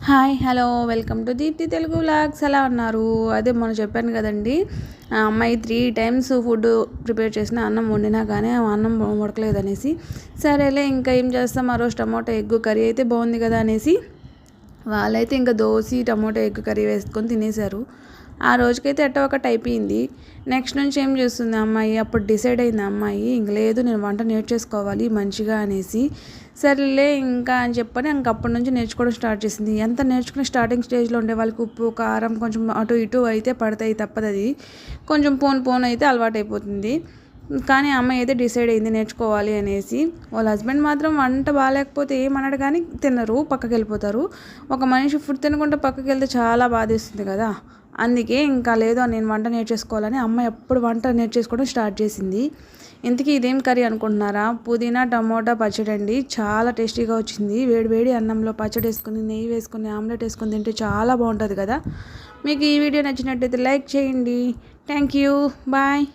Hi hello welcome to Deepti Telugu vlogs. ఎలా ఉన్నారు? అదే మొన్న చెప్పాను కదండి, ఆ అమ్మాయి 3 టైమ్స్ ఫుడ్ ప్రిపేర్ చేసిన అన్నం వండినా కానీ ఆ అన్నం ఉడకలేదనేసి. సరేలే ఇంకా ఏం చేస్తాం, ఆ రోజు టమాటో ఎగ్ కర్రీ అయితే బాగుంది కదా అనేసి వాళ్ళైతే ఇంకా దోశ టమాటో ఎగ్ కర్రీ వేసుకొని తినేశారు. ఆ రోజుకైతే ఎట్టో ఒకటి అయిపోయింది. నెక్స్ట్ నుంచి ఏం చేస్తుంది అమ్మాయి, అప్పుడు డిసైడ్ అయింది అమ్మాయి, ఇంక లేదు నేను వంట నేర్చేసుకోవాలి మంచిగా అనేసి. సరేలే ఇంకా అని చెప్పని ఇంకప్పటి నుంచి నేర్చుకోవడం స్టార్ట్ చేసింది. ఎంత నేర్చుకుని స్టార్టింగ్ స్టేజ్లో ఉండే వాళ్ళకి ఉప్పు కారం కొంచెం అటు ఇటు అయితే పడతాయి, తప్పదది. కొంచెం పోను అయితే అలవాటైపోతుంది. కానీ అమ్మాయి అయితే డిసైడ్ అయింది నేర్చుకోవాలి అనేసి. వాళ్ళ హస్బెండ్ మాత్రం వంట బాగాలేకపోతే ఏమన్నాడు కానీ తినరు, పక్కకి వెళ్ళిపోతారు. ఒక మనిషి ఫుడ్ తినకుండా పక్కకి వెళ్తే చాలా బాధేస్తుంది కదా. అందుకే ఇంకా లేదు నేను వంట నేర్చేసుకోవాలని అమ్మాయి ఎప్పుడు వంట నేర్చేసుకోవడం స్టార్ట్ చేసింది. ఇంతకీ ఇదేం కర్రీ అనుకుంటున్నారా? పుదీనా టమోటా పచ్చడి అండి. చాలా టేస్టీగా వచ్చింది. వేడి వేడి అన్నంలో పచ్చడి వేసుకుని నెయ్యి వేసుకుని ఆమ్లెట్ వేసుకుని తింటే చాలా బాగుంటుంది కదా. మీకు ఈ వీడియో నచ్చినట్టయితే లైక్ చేయండి. Thank you, bye.